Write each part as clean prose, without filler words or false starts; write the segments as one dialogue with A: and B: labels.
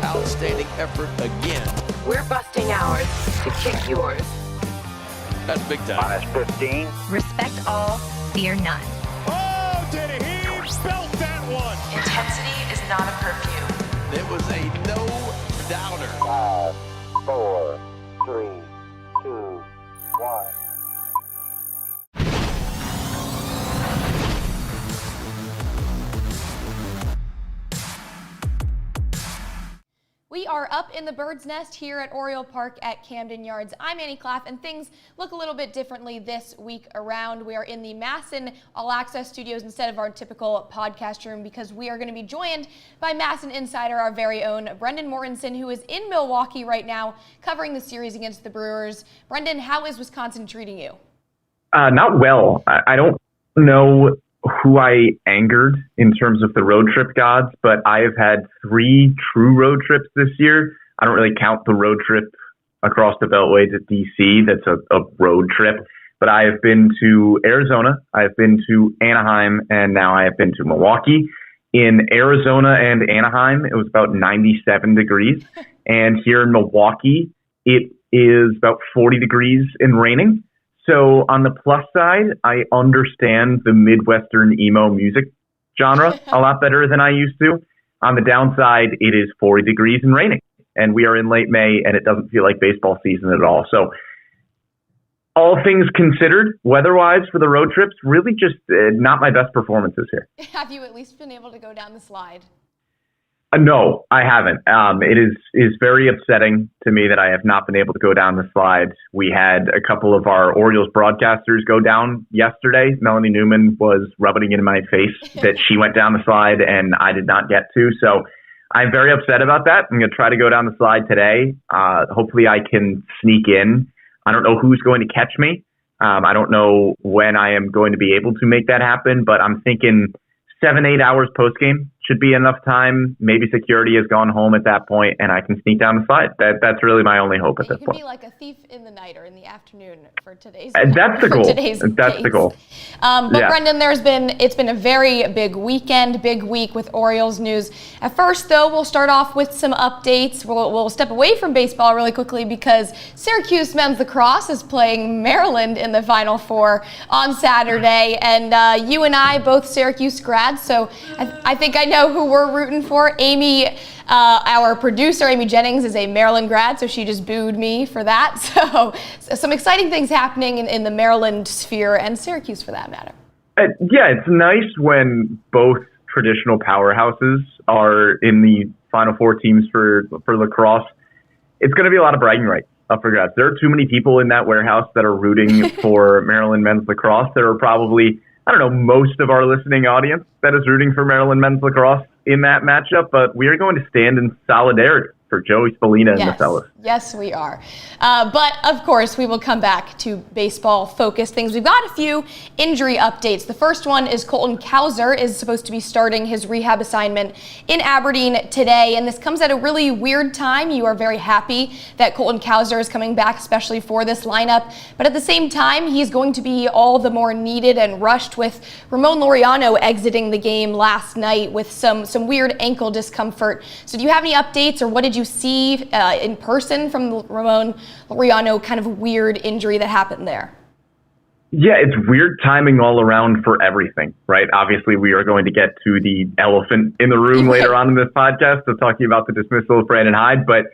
A: Outstanding effort again.
B: We're busting ours to kick yours.
A: That's big time.
C: -15.
D: Respect all, fear none.
E: Oh, did he belt that one?
B: Intensity is not a perfume.
A: It was a no-doubter.
C: 5, 4, 3, 2, 1.
F: We are up in the bird's nest here at Oriole Park at Camden Yards. I'm Annie Claff, and things look a little bit differently this week around. We are in the MASN All Access Studios instead of our typical podcast room because we are going to be joined by MASN insider, our very own Brandon Hyde, who is in Milwaukee right now covering the series against the Brewers. Brendan, how is Wisconsin treating you?
G: Not well. I don't know who I angered in terms of the road trip gods, but I have had 3 true road trips this year. I don't really count the road trip across the Beltway to DC. That's a road trip. But I have been to Arizona, I have been to Anaheim, and now I have been to Milwaukee. In Arizona and Anaheim, it was about 97 degrees. And here in Milwaukee, it is about 40 degrees and raining. So on the plus side, I understand the Midwestern emo music genre a lot better than I used to. On the downside, it is 40 degrees and raining. And we are in late May, and it doesn't feel like baseball season at all. So all things considered, weather-wise for the road trips, really just not my best performances here.
F: Have you at least been able to go down the slide?
G: No, I haven't. It is very upsetting to me that I have not been able to go down the slide. We had a couple of our Orioles broadcasters go down yesterday. Melanie Newman was rubbing it in my face that she went down the slide and I did not get to. So I'm very upset about that. I'm going to try to go down the slide today. Hopefully I can sneak in. I don't know who's going to catch me. I don't know when I am going to be able to make that happen, but I'm thinking 7-8 hours post-game should be enough time. Maybe security has gone home at that point, and I can sneak down the slide. That's really my only hope at this point.
F: You could be like a thief in the night or in the afternoon for today's.
G: That's the goal. That's the goal.
F: But yeah. Brendan, it's been a very big weekend, big week with Orioles news. At first, though, we'll start off with some updates. We'll step away from baseball really quickly because Syracuse men's lacrosse is playing Maryland in the Final Four on Saturday, and you and I both Syracuse grads, so I think I know who we're rooting for. Amy, our producer, Amy Jennings, is a Maryland grad, so she just booed me for that. So some exciting things happening in the Maryland sphere and Syracuse for that matter.
G: Yeah, it's nice when both traditional powerhouses are in the Final Four teams for lacrosse. It's going to be a lot of bragging rights up for grabs. There are too many people in that warehouse that are rooting for Maryland men's lacrosse. There are probably, I don't know, most of our listening audience that is rooting for Maryland men's lacrosse in that matchup, but we are going to stand in solidarity for Joey Spallina and the fellas.
F: Yes, we are. But, of course, we will come back to baseball-focused things. We've got a few injury updates. The first one is Colton Cowser is supposed to be starting his rehab assignment in Aberdeen today, and this comes at a really weird time. You are very happy that Colton Cowser is coming back, especially for this lineup. But at the same time, he's going to be all the more needed and rushed with Ramon Laureano exiting the game last night with some weird ankle discomfort. So do you have any updates, or what did you see in person from Ramon Laureano, kind of weird injury that happened there?
G: Yeah, it's weird timing all around for everything, right? Obviously, we are going to get to the elephant in the room later on in this podcast, so talking about the dismissal of Brandon Hyde. But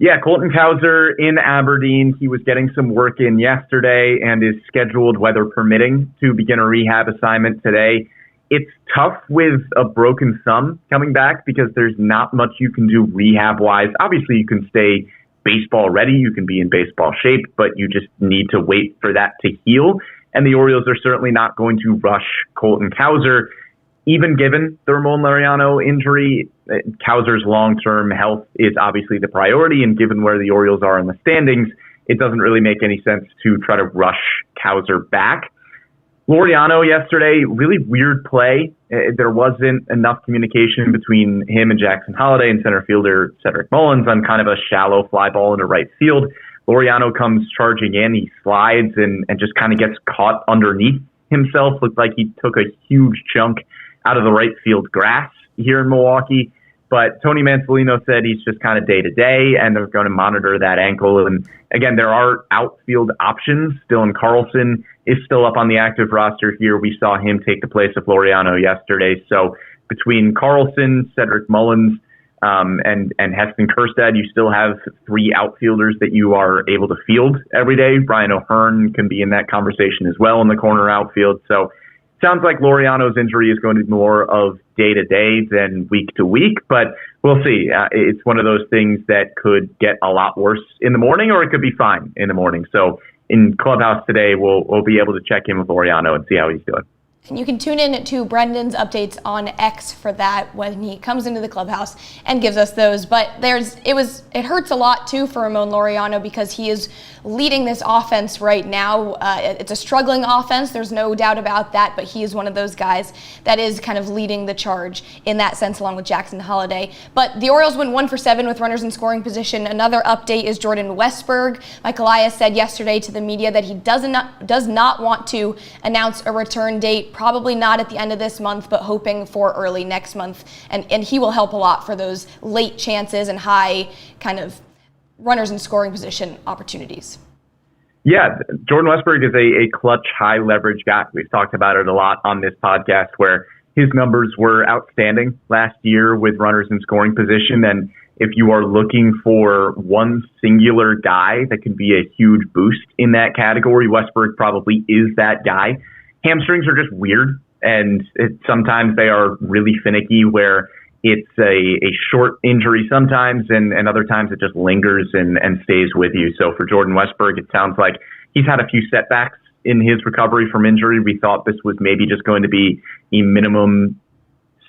G: yeah, Colton Cowser in Aberdeen. He was getting some work in yesterday and is scheduled, weather permitting, to begin a rehab assignment today. It's tough with a broken thumb coming back because there's not much you can do rehab-wise. Obviously, you can stay baseball ready. You can be in baseball shape, but you just need to wait for that to heal. And the Orioles are certainly not going to rush Colton Cowser. Even given the Ramon Laureano injury, Cowser's long-term health is obviously the priority. And given where the Orioles are in the standings, it doesn't really make any sense to try to rush Cowser back. Laureano yesterday, really weird play. There wasn't enough communication between him and Jackson Holliday and center fielder Cedric Mullins on kind of a shallow fly ball into right field. Laureano comes charging in. He slides and just kind of gets caught underneath himself. Looked like he took a huge chunk out of the right field grass here in Milwaukee. But Tony Mansolino said he's just kind of day-to-day, and they're going to monitor that ankle. And again, there are outfield options. Dylan Carlson is still up on the active roster here. We saw him take the place of Laureano yesterday. So between Carlson, Cedric Mullins, and Heston Kjerstad, you still have 3 outfielders that you are able to field every day. Brian O'Hearn can be in that conversation as well in the corner outfield. So sounds like Laureano's injury is going to be more of day-to-day than week-to-week, but we'll see. It's one of those things that could get a lot worse in the morning, or it could be fine in the morning. So in Clubhouse today, we'll be able to check in with Laureano and see how he's doing.
F: And you can tune in to Brendan's updates on X for that when he comes into the clubhouse and gives us those. But it hurts a lot too for Ramon Laureano because he is leading this offense right now. It's a struggling offense, there's no doubt about that, but he is one of those guys that is kind of leading the charge in that sense along with Jackson Holliday. But the Orioles went 1 for 7 with runners in scoring position. Another update is Jordan Westburg. Mike Elias said yesterday to the media that he does not want to announce a return date. Probably not at the end of this month, but hoping for early next month. And he will help a lot for those late chances and high kind of runners in scoring position opportunities.
G: Yeah, Jordan Westburg is a clutch, high leverage guy. We've talked about it a lot on this podcast where his numbers were outstanding last year with runners in scoring position. And if you are looking for one singular guy that could be a huge boost in that category, Westburg probably is that guy. Hamstrings are just weird, and sometimes they are really finicky where it's a short injury sometimes, and other times it just lingers and stays with you. So for Jordan Westburg, it sounds like he's had a few setbacks in his recovery from injury. We thought this was maybe just going to be a minimum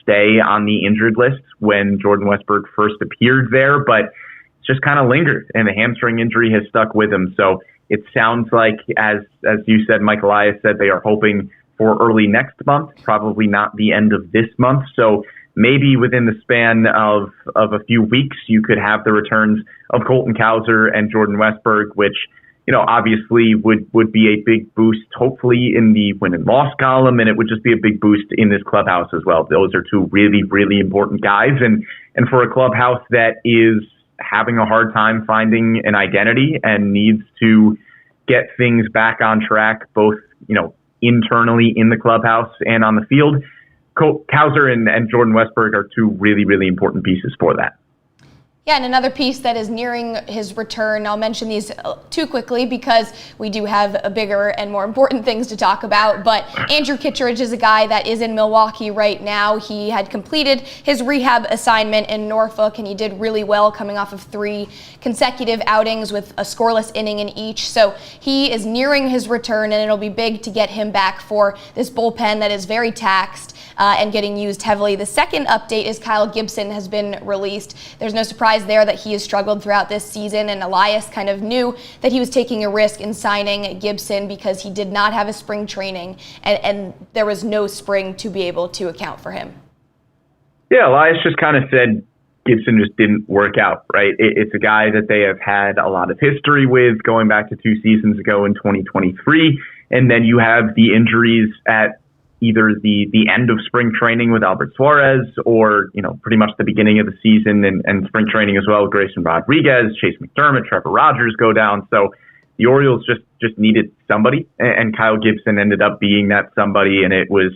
G: stay on the injured list when Jordan Westburg first appeared there, but it's just kind of lingered, and the hamstring injury has stuck with him. So it sounds like, as you said, Mike Elias said, they are hoping for early next month, probably not the end of this month. So maybe within the span of a few weeks, you could have the returns of Colton Cowser and Jordan Westburg, which, obviously would be a big boost, hopefully in the win and loss column, and it would just be a big boost in this clubhouse as well. Those are 2 really, really important guys. And for a clubhouse that is having a hard time finding an identity and needs to get things back on track, both, internally in the clubhouse and on the field, Cowser and Jordan Westburg are 2 really, really important pieces for that.
F: Yeah, and another piece that is nearing his return, I'll mention these too quickly because we do have a bigger and more important things to talk about, but Andrew Kittredge is a guy that is in Milwaukee right now. He had completed his rehab assignment in Norfolk, and he did really well coming off of 3 consecutive outings with a scoreless inning in each. So he is nearing his return, and it'll be big to get him back for this bullpen that is very taxed and getting used heavily. The second update is Kyle Gibson has been released. There's no surprise there that he has struggled throughout this season, and Elias kind of knew that he was taking a risk in signing Gibson because he did not have a spring training, and there was no spring to be able to account for him.
G: Yeah, Elias just kind of said Gibson just didn't work out, right? It's a guy that they have had a lot of history with going back to 2 seasons ago in 2023, and then you have the injuries at either the end of spring training with Albert Suarez or, pretty much the beginning of the season and spring training as well with Grayson Rodriguez, Chase McDermott, Trevor Rogers go down. So the Orioles just needed somebody, and Kyle Gibson ended up being that somebody. And it was,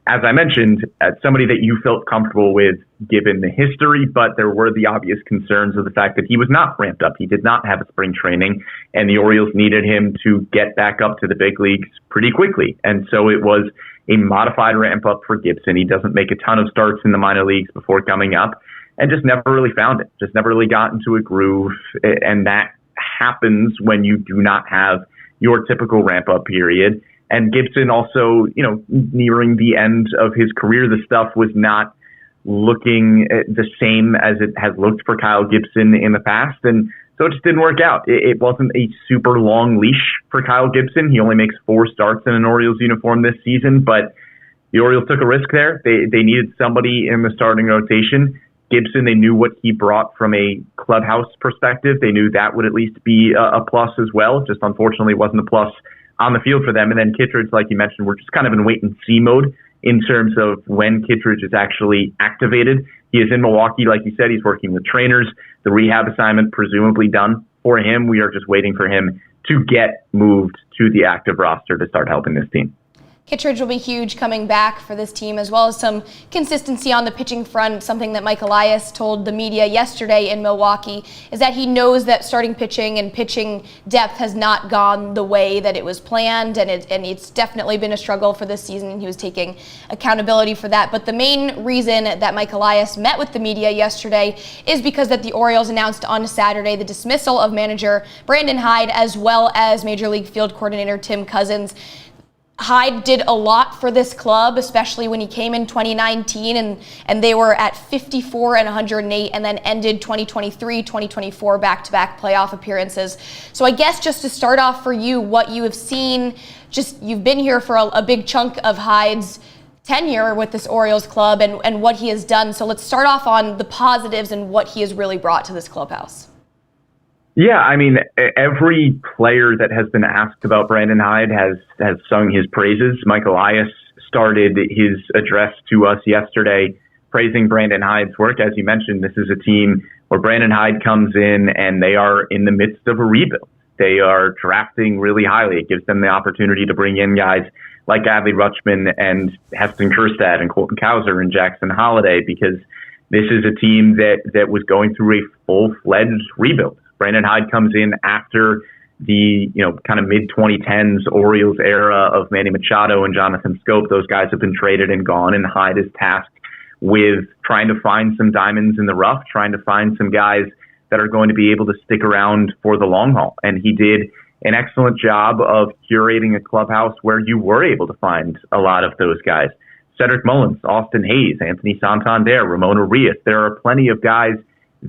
G: as I mentioned, somebody that you felt comfortable with given the history, but there were the obvious concerns of the fact that he was not ramped up. He did not have a spring training, and the Orioles needed him to get back up to the big leagues pretty quickly. And so it was a modified ramp up for Gibson. He doesn't make a ton of starts in the minor leagues before coming up, and just never really found it, just never really got into a groove. And that happens when you do not have your typical ramp up period. And Gibson also, nearing the end of his career, the stuff was not looking the same as it has looked for Kyle Gibson in the past. And so it just didn't work out. It wasn't a super long leash for Kyle Gibson. He only makes 4 starts in an Orioles uniform this season, but the Orioles took a risk there. They needed somebody in the starting rotation. Gibson, they knew what he brought from a clubhouse perspective. They knew that would at least be a plus as well. Just unfortunately wasn't a plus on the field for them. And then Kittredge, like you mentioned, we're just kind of in wait and see mode in terms of when Kittredge is actually activated. he is in Milwaukee, like you said. He's working with trainers. The rehab assignment presumably done for him. We are just waiting for him to get moved to the active roster to start helping this team.
F: Kittredge will be huge coming back for this team, as well as some consistency on the pitching front. Something that Mike Elias told the media yesterday in Milwaukee is that he knows that starting pitching and pitching depth has not gone the way that it was planned, and it's definitely been a struggle for this season. He was taking accountability for that. But the main reason that Mike Elias met with the media yesterday is because that the Orioles announced on Saturday the dismissal of manager Brandon Hyde, as well as Major League Field Coordinator Tim Cousins. Hyde did a lot for this club, especially when he came in 2019 and they were at 54 and 108 and then ended 2023, 2024 back-to-back playoff appearances. So I guess just to start off for you, what you have seen, just you've been here for a big chunk of Hyde's tenure with this Orioles club and what he has done. So let's start off on the positives and what he has really brought to this clubhouse.
G: Yeah, I mean, every player that has been asked about Brandon Hyde has sung his praises. Mike Elias started his address to us yesterday praising Brandon Hyde's work. As you mentioned, this is a team where Brandon Hyde comes in and they are in the midst of a rebuild. They are drafting really highly. It gives them the opportunity to bring in guys like Adley Rutschman and Heston Kjerstad and Colton Cowser and Jackson Holliday, because this is a team that was going through a full-fledged rebuild. Brandon Hyde comes in after the kind of mid-2010s Orioles era of Manny Machado and Jonathan Scope. Those guys have been traded and gone, and Hyde is tasked with trying to find some diamonds in the rough, trying to find some guys that are going to be able to stick around for the long haul. And he did an excellent job of curating a clubhouse where you were able to find a lot of those guys. Cedric Mullins, Austin Hayes, Anthony Santander, Ramon Urias. There are plenty of guys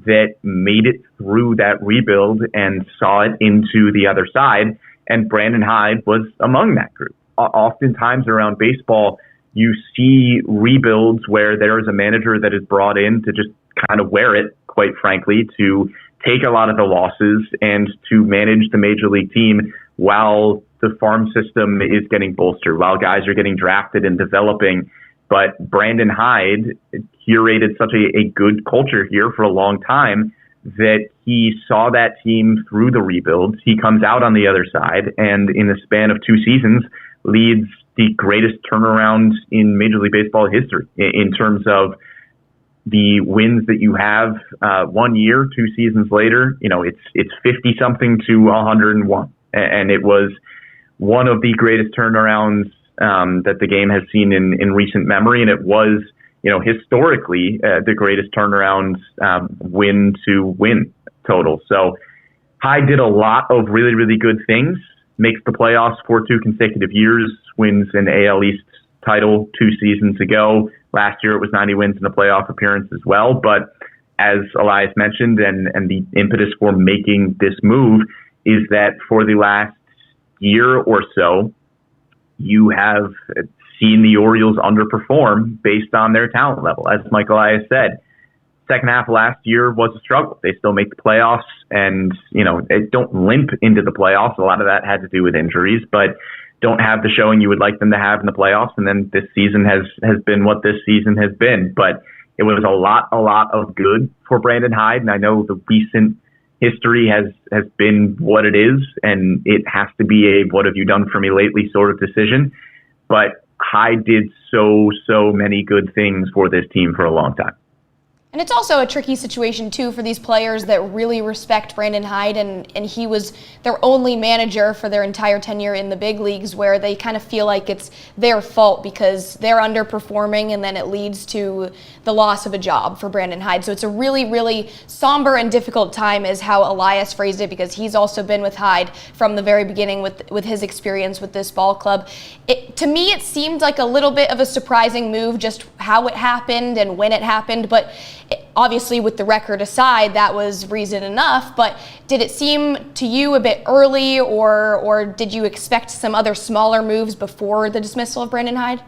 G: that made it through that rebuild and saw it into the other side, and Brandon Hyde was among that group. Oftentimes around baseball, you see rebuilds where there is a manager that is brought in to just kind of wear it, quite frankly, to take a lot of the losses and to manage the major league team while the farm system is getting bolstered, while guys are getting drafted and developing. But Brandon Hyde curated such a good culture here for a long time that he saw that team through the rebuild. He comes out on the other side, and in the span of 2 seasons, leads the greatest turnaround in Major League Baseball history in terms of the wins that you have 1 year, 2 seasons later. It's 50-something to 101, and it was one of the greatest turnarounds that the game has seen in recent memory, and it was, historically the greatest turnaround win to win total. So Hyde did a lot of really, really good things, makes the playoffs for 2 consecutive years, wins an AL East title 2 seasons ago. Last year it was 90 wins in a playoff appearance as well. But as Elias mentioned, and the impetus for making this move is that for the last year or so, you have seen the Orioles underperform based on their talent level. As Mike Elias said, second half of last year was a struggle. They still make the playoffs and, they don't limp into the playoffs. A lot of that had to do with injuries, but don't have the showing you would like them to have in the playoffs. And then this season has been what this season has been. But it was a lot of good for Brandon Hyde. And I know the recent history has been what it is, and it has to be a what have you done for me lately sort of decision. But Hyde did so many good things for this team for a long time.
F: And it's also a tricky situation, too, for these players that really respect Brandon Hyde, and he was their only manager for their entire tenure in the big leagues, where they kind of feel like it's their fault because they're underperforming, and then it leads to the loss of a job for Brandon Hyde. So it's a really, really somber and difficult time is how Elias phrased it, because he's also been with Hyde from the very beginning with his experience with this ball club. To me, it seemed like a little bit of a surprising move, just how it happened and when it happened, but obviously, with the record aside, that was reason enough. But did it seem to you a bit early, or did you expect some other smaller moves before the dismissal of Brandon Hyde?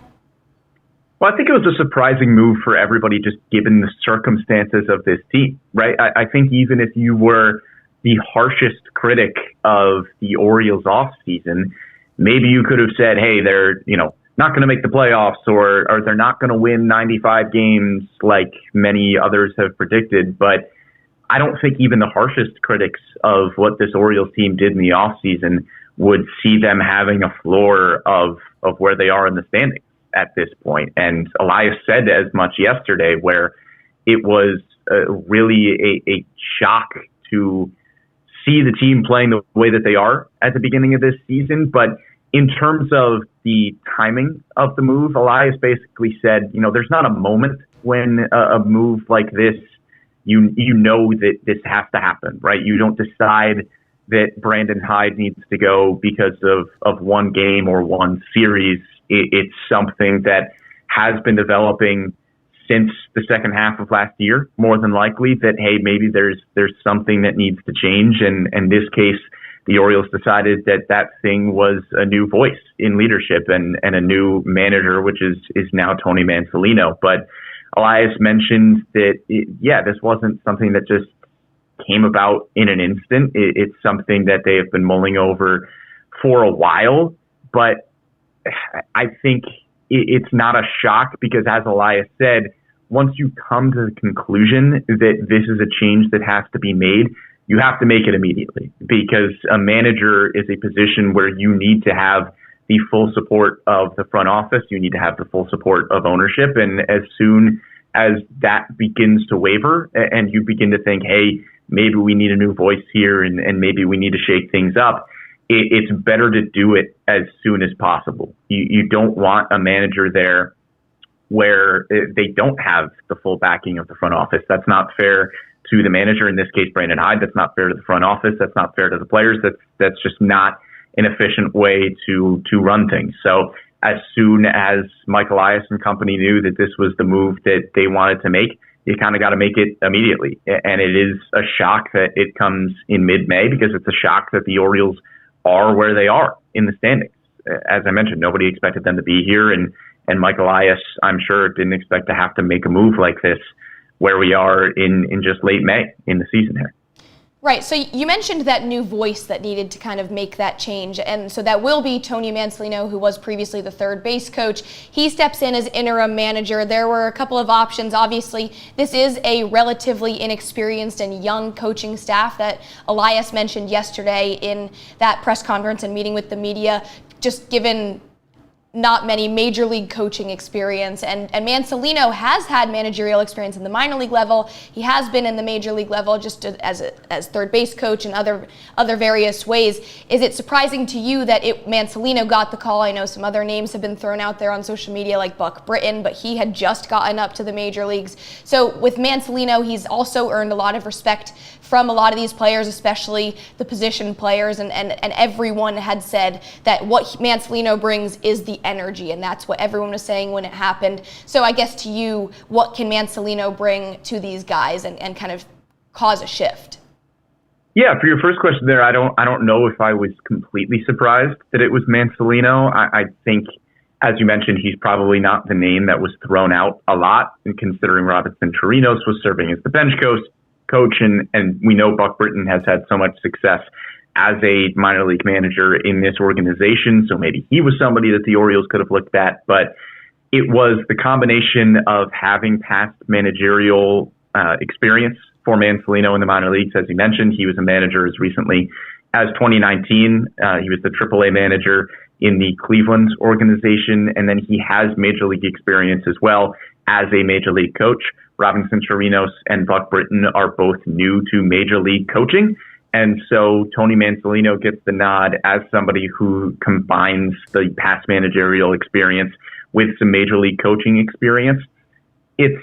G: Well, I think it was a surprising move for everybody, just given the circumstances of this team, right? I think even if you were the harshest critic of the Orioles offseason, maybe you could have said, hey, they're not going to make the playoffs or they're not going to win 95 games like many others have predicted. But I don't think even the harshest critics of what this Orioles team did in the offseason would see them having a floor of where they are in the standings at this point. And Elias said as much yesterday, where it was really a shock to see the team playing the way that they are at the beginning of this season. But in terms of the timing of the move, Elias basically said, there's not a moment when a move like this, you know that this has to happen, right? You don't decide that Brandon Hyde needs to go because of one game or one series. It's something that has been developing since the second half of last year, more than likely, that, hey, maybe there's something that needs to change. And in this case, the Orioles decided that thing was a new voice in leadership and a new manager, which is now Tony Mansolino. But Elias mentioned that, this wasn't something that just came about in an instant. It's something that they have been mulling over for a while. But I think it's not a shock because, as Elias said, once you come to the conclusion that this is a change that has to be made, you have to make it immediately, because a manager is a position where you need to have the full support of the front office. You need to have the full support of ownership. And as soon as that begins to waver and you begin to think, hey, maybe we need a new voice here and maybe we need to shake things up, it's better to do it as soon as possible. You don't want a manager there where they don't have the full backing of the front office. That's not fair to the manager, in this case, Brandon Hyde. That's not fair to the front office. That's not fair to the players. That's just not an efficient way to run things. So as soon as Mike Elias and company knew that this was the move that they wanted to make, you kind of got to make it immediately. And it is a shock that it comes in mid-May, because it's a shock that the Orioles are where they are in the standings. As I mentioned, nobody expected them to be here, and Mike Elias, I'm sure, didn't expect to have to make a move like this where we are in just late May in the season here.
F: Right. So you mentioned that new voice that needed to kind of make that change. And so that will be Tony Mansolino, who was previously the third base coach. He steps in as interim manager. There were a couple of options. Obviously, this is a relatively inexperienced and young coaching staff that Elias mentioned yesterday in that press conference and meeting with the media, just given not many major league coaching experience, and Mansolino has had managerial experience in the minor league level. He has been in the major league level just as third base coach and other various ways. Is it surprising to you that Mansolino got the call? I know some other names have been thrown out there on social media like Buck Britton, but he had just gotten up to the major leagues. So with Mansolino, he's also earned a lot of respect from a lot of these players, especially the position players, and everyone had said that what Mansolino brings is the energy, and that's what everyone was saying when it happened. So I guess to you, what can Mansolino bring to these guys and kind of cause a shift?
G: Yeah, for your first question there, I don't know if I was completely surprised that it was Mansolino. I think, as you mentioned, he's probably not the name that was thrown out a lot, and considering Robinson Chirinos was serving as the bench coach, and we know Buck Britton has had so much success as a minor league manager in this organization, so maybe he was somebody that the Orioles could have looked at. But it was the combination of having past managerial experience for Mansolino in the minor leagues. As he mentioned, he was a manager as recently as 2019. He was the AAA manager in the Cleveland organization, and then he has major league experience as well as a major league coach. Robinson Chirinos and Buck Britton are both new to major league coaching. And so Tony Mansolino gets the nod as somebody who combines the past managerial experience with some major league coaching experience. It's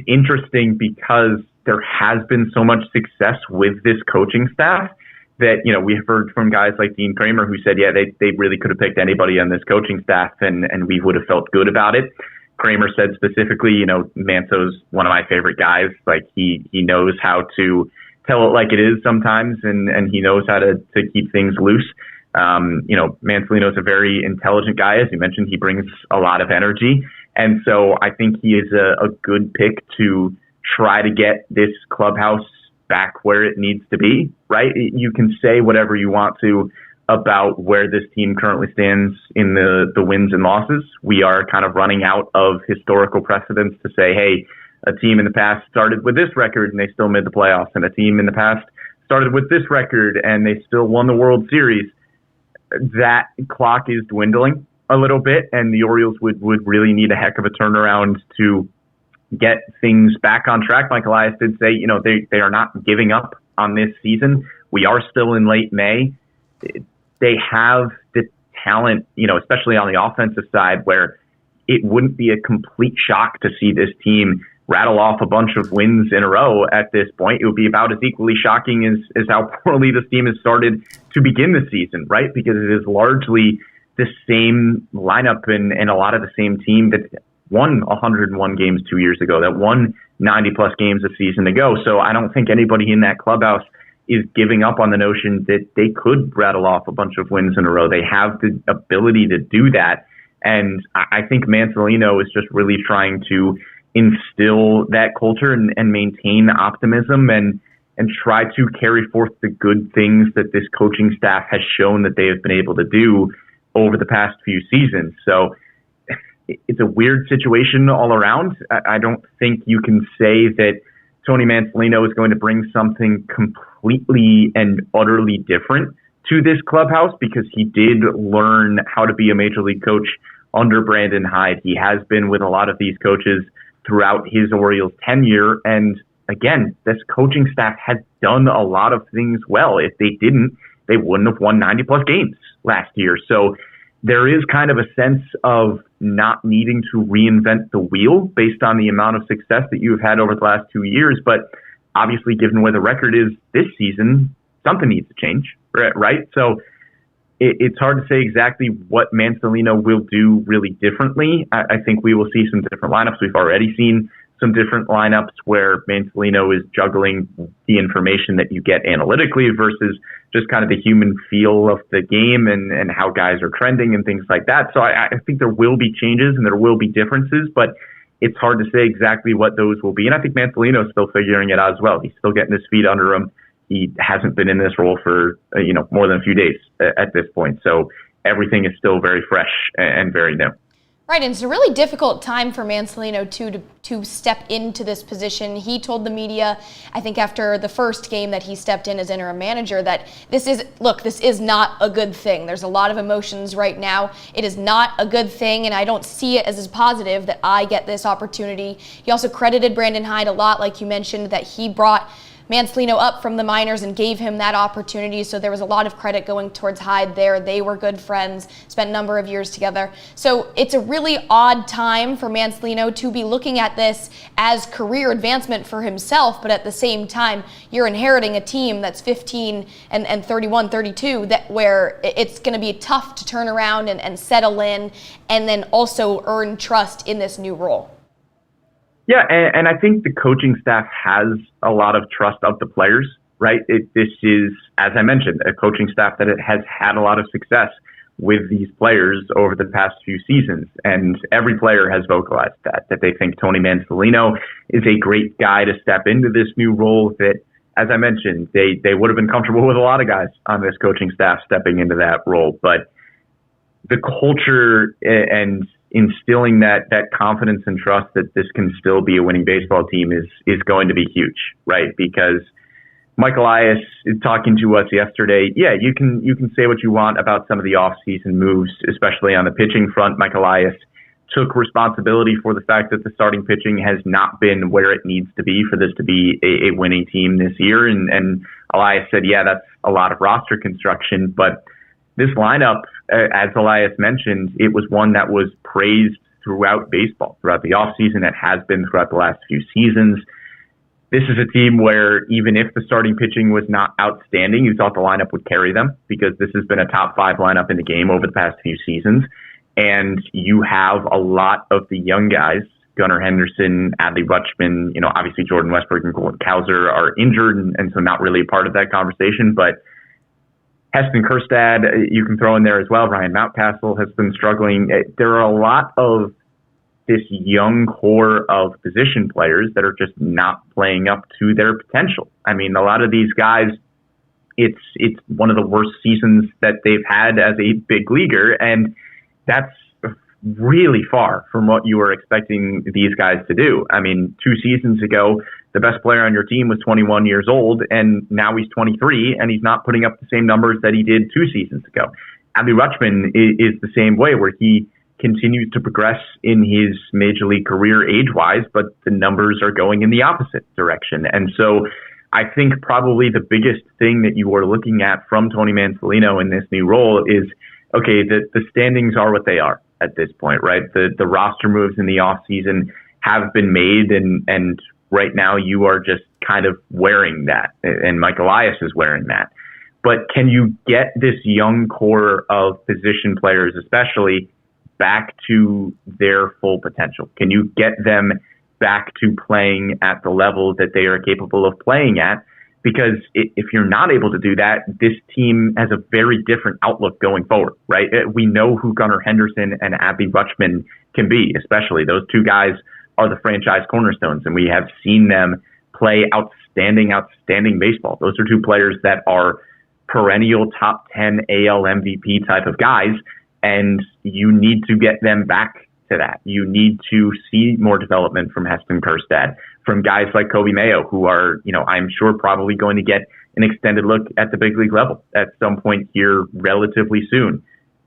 G: interesting because there has been so much success with this coaching staff that, we've heard from guys like Dean Kramer who said, yeah, they really could have picked anybody on this coaching staff and we would have felt good about it. Kramer said specifically, Manso's one of my favorite guys. Like he knows how to tell it like it is sometimes, and he knows how to keep things loose. Mansolino's a very intelligent guy. As you mentioned, he brings a lot of energy. And so I think he is a good pick to try to get this clubhouse back where it needs to be, right? You can say whatever you want to about where this team currently stands in the wins and losses. We are kind of running out of historical precedents to say, hey, a team in the past started with this record and they still made the playoffs, and a team in the past started with this record and they still won the World Series. That clock is dwindling a little bit, and the Orioles would really need a heck of a turnaround to get things back on track. Mike Elias did say, they are not giving up on this season. We are still in late May. They have the talent, especially on the offensive side, where it wouldn't be a complete shock to see this team rattle off a bunch of wins in a row at this point. It would be about as equally shocking as how poorly this team has started to begin the season, right? Because it is largely the same lineup and a lot of the same team that won 101 games 2 years ago, that won 90-plus games a season ago. So I don't think anybody in that clubhouse is giving up on the notion that they could rattle off a bunch of wins in a row. They have the ability to do that. And I think Mansolino is just really trying to instill that culture and maintain optimism and try to carry forth the good things that this coaching staff has shown that they have been able to do over the past few seasons. So it's a weird situation all around. I don't think you can say that Tony Mansolino is going to bring something completely and utterly different to this clubhouse, because he did learn how to be a major league coach under Brandon Hyde. He has been with a lot of these coaches throughout his Orioles tenure. And again, this coaching staff has done a lot of things well. If they didn't, they wouldn't have won 90-plus games last year. So there is kind of a sense of not needing to reinvent the wheel based on the amount of success that you've had over the last 2 years. But obviously, given where the record is this season, something needs to change, right? So it's hard to say exactly what Mansolino will do really differently. I think we will see some different lineups. We've already seen some different lineups where Mansolino is juggling the information that you get analytically versus just kind of the human feel of the game and how guys are trending and things like that. So I think there will be changes and there will be differences, but it's hard to say exactly what those will be. And I think Mansolino is still figuring it out as well. He's still getting his feet under him. He hasn't been in this role for, more than a few days at this point. So everything is still very fresh and very new.
F: Right, and it's a really difficult time for Mansolino to step into this position. He told the media, I think after the first game that he stepped in as interim manager, that this is not a good thing. There's a lot of emotions right now. It is not a good thing, and I don't see it as positive that I get this opportunity. He also credited Brandon Hyde a lot, like you mentioned, that he brought Mansolino up from the minors and gave him that opportunity. So there was a lot of credit going towards Hyde there. They were good friends, spent a number of years together. So it's a really odd time for Mansolino to be looking at this as career advancement for himself, but at the same time, you're inheriting a team that's 15 and 31, 32, where it's going to be tough to turn around and settle in and then also earn trust in this new role.
G: Yeah, and I think the coaching staff has a lot of trust of the players, right? This is, as I mentioned, a coaching staff that has had a lot of success with these players over the past few seasons. And every player has vocalized that they think Tony Mansolino is a great guy to step into this new role that, as I mentioned, they would have been comfortable with a lot of guys on this coaching staff stepping into that role. But the culture and instilling that confidence and trust that this can still be a winning baseball team is going to be huge, right? Because Mike Elias is talking to us yesterday. Yeah, you can say what you want about some of the offseason moves, especially on the pitching front. Mike Elias took responsibility for the fact that the starting pitching has not been where it needs to be for this to be a winning team this year. And Elias said, yeah, that's a lot of roster construction, but this lineup, as Elias mentioned, it was one that was praised throughout baseball, throughout the offseason. It has been throughout the last few seasons. This is a team where even if the starting pitching was not outstanding, you thought the lineup would carry them, because this has been a top 5 lineup in the game over the past few seasons. And you have a lot of the young guys, Gunnar Henderson, Adley Rutschman, obviously Jordan Westbrook and Colton Cowser are injured and so not really a part of that conversation, but Heston Kjerstad, you can throw in there as well. Ryan Mountcastle has been struggling. There are a lot of this young core of position players that are just not playing up to their potential. I mean, a lot of these guys it's one of the worst seasons that they've had as a big leaguer, and that's really far from what you were expecting these guys to do. I mean, 2 seasons ago, the best player on your team was 21 years old, and now he's 23, and he's not putting up the same numbers that he did 2 seasons ago. Adley Rutschman is the same way, where he continues to progress in his major league career age-wise, but the numbers are going in the opposite direction. And so I think probably the biggest thing that you are looking at from Tony Mansolino in this new role is, okay, the standings are what they are at this point, right? The roster moves in the offseason have been made, and right now you are just kind of wearing that, and Mike Elias is wearing that. But can you get this young core of position players, especially, back to their full potential? Can you get them back to playing at the level that they are capable of playing at? Because if you're not able to do that, this team has a very different outlook going forward, right? We know who Gunnar Henderson and Adley Rutschman can be, especially. Those 2 guys are the franchise cornerstones, and we have seen them play outstanding baseball. Those are 2 players that are perennial top 10 AL MVP type of guys, and you need to get them back to that. You need to see more development from Heston Kjerstad, from guys like Kobe Mayo, who are, I'm sure probably going to get an extended look at the big league level at some point here relatively soon.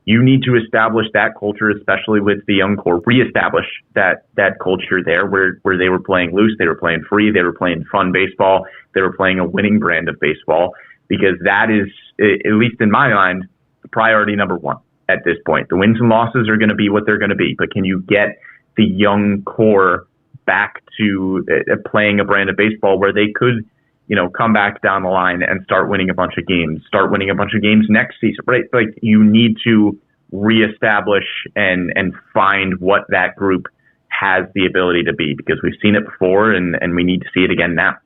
G: You need to establish that culture, especially with the young core, reestablish that culture there where they were playing loose, they were playing free, they were playing fun baseball, they were playing a winning brand of baseball, because that is, at least in my mind, priority number 1. At this point, the wins and losses are going to be what they're going to be, but can you get the young core back to playing a brand of baseball where they could, come back down the line and start winning a bunch of games next season, right? Like, you need to reestablish and find what that group has the ability to be, because we've seen it before and we need to see it again now.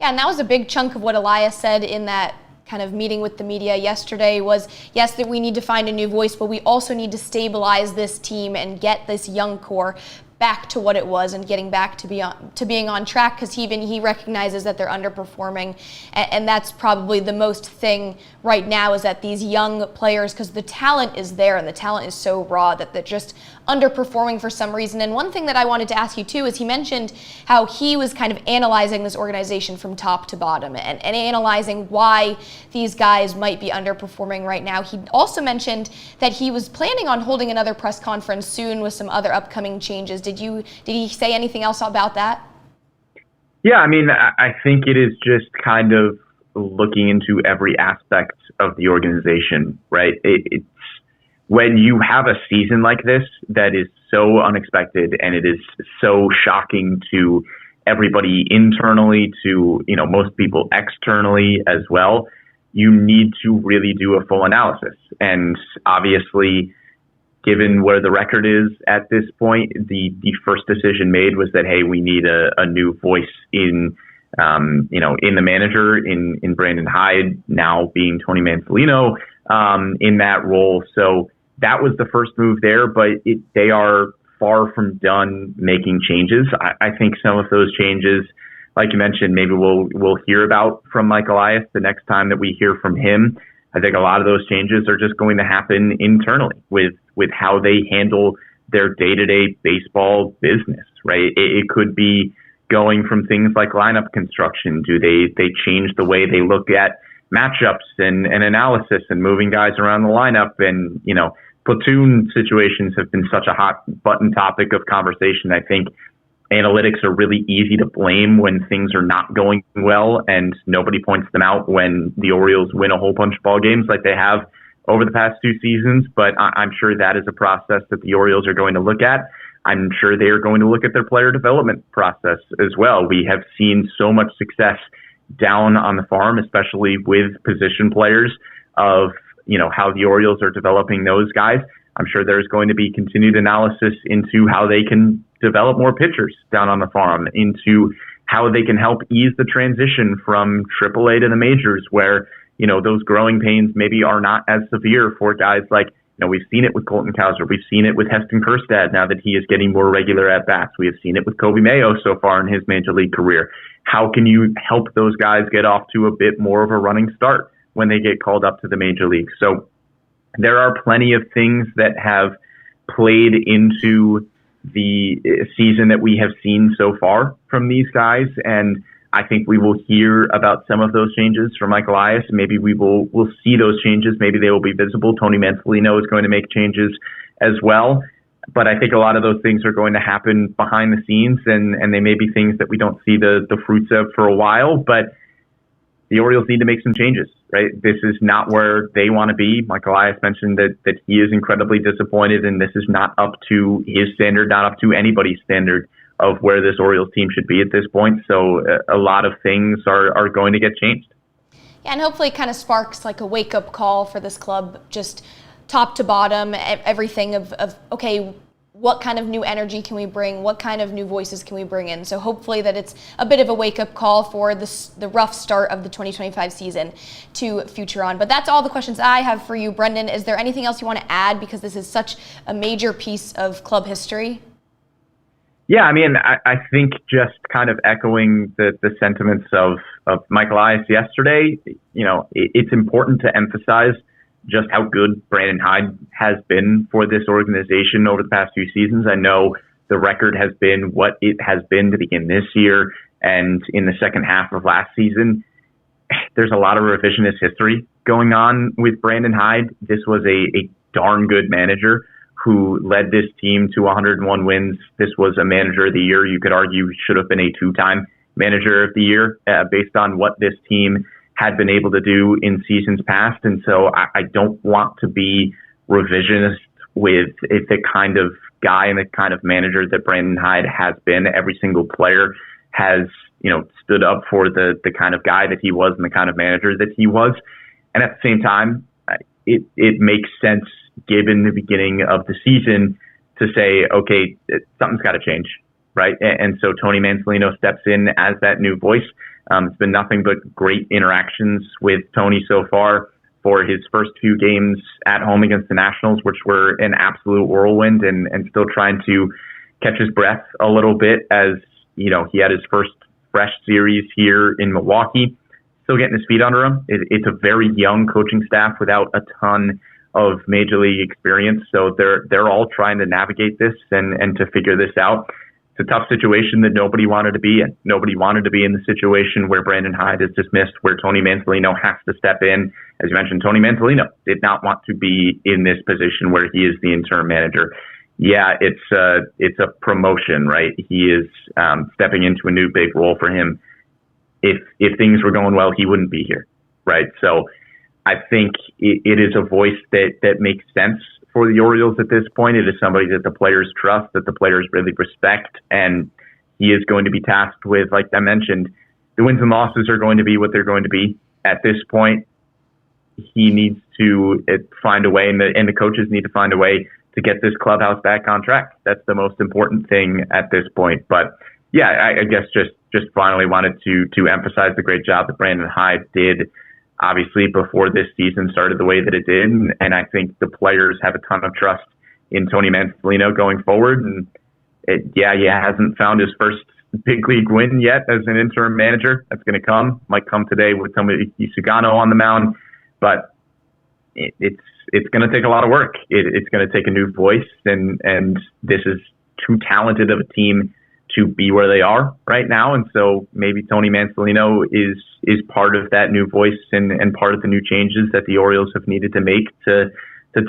F: Yeah, and that was a big chunk of what Elias said in that kind of meeting with the media yesterday was, yes, that we need to find a new voice, but we also need to stabilize this team and get this young core back to what it was and getting back to being on track, because he recognizes that they're underperforming, and that's probably the most thing right now, is that these young players, because the talent is there and the talent is so raw, that they're just underperforming for some reason. And one thing that I wanted to ask you too is, he mentioned how he was kind of analyzing this organization from top to bottom and analyzing why these guys might be underperforming right now. He also mentioned that he was planning on holding another press conference soon with some other upcoming changes. Did he say anything else about that?
G: Yeah, I mean, I think it is just kind of looking into every aspect of the organization, right? It's when you have a season like this that is so unexpected and it is so shocking to everybody internally, to most people externally as well, you need to really do a full analysis. And obviously, given where the record is at this point, the first decision made was that, hey, we need a new voice in the manager, in Brandon Hyde, now being Tony Mansolino, in that role. So that was the first move there, but they are far from done making changes. I think some of those changes, like you mentioned, maybe we'll hear about from Mike Elias the next time that we hear from him. I think a lot of those changes are just going to happen internally with how they handle their day-to-day baseball business, right? It could be going from things like lineup construction. Do they change the way they look at matchups and analysis and moving guys around the lineup? And, platoon situations have been such a hot button topic of conversation. I think analytics are really easy to blame when things are not going well, and nobody points them out when the Orioles win a whole bunch of ball games like they have over the past 2 seasons. But I'm sure that is a process that the Orioles are going to look at. I'm sure they are going to look at their player development process as well. We have seen so much success down on the farm, especially with position players, of how the Orioles are developing those guys. I'm sure there's going to be continued analysis into how they can develop more pitchers down on the farm, into how they can help ease the transition from AAA to the majors, where, those growing pains maybe are not as severe for guys like, we've seen it with Colton Cowser. We've seen it with Heston Kjerstad now that he is getting more regular at-bats. We have seen it with Kobe Mayo so far in his major league career. How can you help those guys get off to a bit more of a running start when they get called up to the major leagues. So there are plenty of things that have played into the season that we have seen so far from these guys. And I think we will hear about some of those changes from Mike Elias. Maybe we'll see those changes. Maybe they will be visible. Tony Mansolino is going to make changes as well. But I think a lot of those things are going to happen behind the scenes, and they may be things that we don't see the fruits of for a while. But the Orioles need to make some changes, right? This is not where they want to be. Mike Elias mentioned that he is incredibly disappointed, and this is not up to his standard, not up to anybody's standard of where this Orioles team should be at this point. So a lot of things are going to get changed.
F: Yeah, and hopefully it kind of sparks like a wake-up call for this club, just top to bottom, everything of okay, what kind of new energy can we bring? What kind of new voices can we bring in? So hopefully that it's a bit of a wake-up call for the rough start of the 2025 season to future on. But that's all the questions I have for you, Brendan. Is there anything else you want to add, because this is such a major piece of club history?
G: Yeah, I mean, I think just kind of echoing the sentiments of Mike Elias yesterday, it's important to emphasize just how good Brandon Hyde has been for this organization over the past few seasons. I know the record has been what it has been to begin this year, and in the second half of last season, there's a lot of revisionist history going on with Brandon Hyde. This was a darn good manager who led this team to 101 wins. This was a manager of the year. You could argue should have been a two-time manager of the year based on what this team had been able to do in seasons past. And so I don't want to be revisionist with the kind of guy and the kind of manager that Brandon Hyde has been. Every single player has, stood up for the kind of guy that he was and the kind of manager that he was. And at the same time, it makes sense, given the beginning of the season, to say, okay, something's got to change, right? And so Tony Mansolino steps in as that new voice. It's been nothing but great interactions with Tony so far for his first few games at home against the Nationals, which were an absolute whirlwind, and still trying to catch his breath a little bit as, he had his first fresh series here in Milwaukee, still getting his feet under him. It's a very young coaching staff without a ton of major league experience. So they're all trying to navigate this and to figure this out. It's a tough situation that nobody wanted to be in. Nobody wanted to be in the situation where Brandon Hyde is dismissed, where Tony Mansolino has to step in. As you mentioned, Tony Mansolino did not want to be in this position where he is the interim manager. Yeah, it's a promotion, right? He is stepping into a new big role for him. If things were going well, he wouldn't be here, right? So I think it is a voice that makes sense for the Orioles at this point. It is somebody that the players trust, that the players really respect, and he is going to be tasked with, like I mentioned, the wins and losses are going to be what they're going to be. At this point, he needs to find a way, and the coaches need to find a way to get this clubhouse back on track. That's the most important thing at this point. But yeah, I guess just finally wanted to emphasize the great job that Brandon Hyde did, obviously, before this season started the way that it did. And I think the players have a ton of trust in Tony Mansolino going forward. And he hasn't found his first big league win yet as an interim manager. That's going to come. Might come today with Tomohiro Sugano on the mound. But it's going to take a lot of work. It's going to take a new voice. And this is too talented of a team to be where they are right now. And so maybe Tony Mansolino is part of that new voice and part of the new changes that the Orioles have needed to make to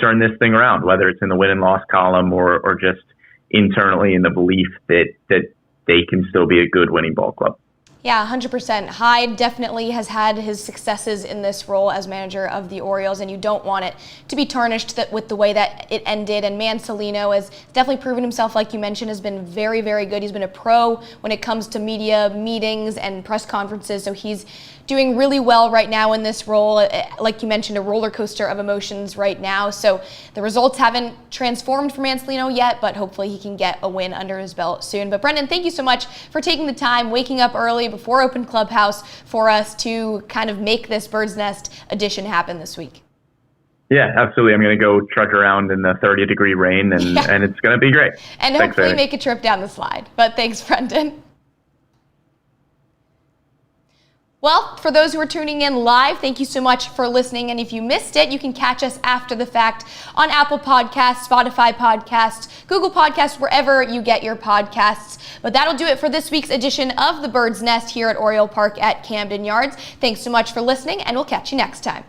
G: turn this thing around, whether it's in the win and loss column or just internally in the belief that they can still be a good winning ball club.
F: Yeah, 100%. Hyde definitely has had his successes in this role as manager of the Orioles, and you don't want it to be tarnished with the way that it ended. And Mansolino has definitely proven himself, like you mentioned, has been very, very good. He's been a pro when it comes to media meetings and press conferences, so he's doing really well right now in this role. Like you mentioned, a roller coaster of emotions right now. So the results haven't transformed for Mansolino yet, but hopefully he can get a win under his belt soon. But Brendan, thank you so much for taking the time, waking up early before open clubhouse for us to kind of make this Bird's Nest edition happen this week.
G: Yeah, absolutely. I'm going to go trudge around in the 30-degree rain, and it's going to be great.
F: And
G: thanks,
F: hopefully
G: Amy.
F: make a trip down the slide. But thanks, Brendan. Well, for those who are tuning in live, thank you so much for listening. And if you missed it, you can catch us after the fact on Apple Podcasts, Spotify Podcasts, Google Podcasts, wherever you get your podcasts. But that'll do it for this week's edition of The Bird's Nest here at Oriole Park at Camden Yards. Thanks so much for listening, and we'll catch you next time.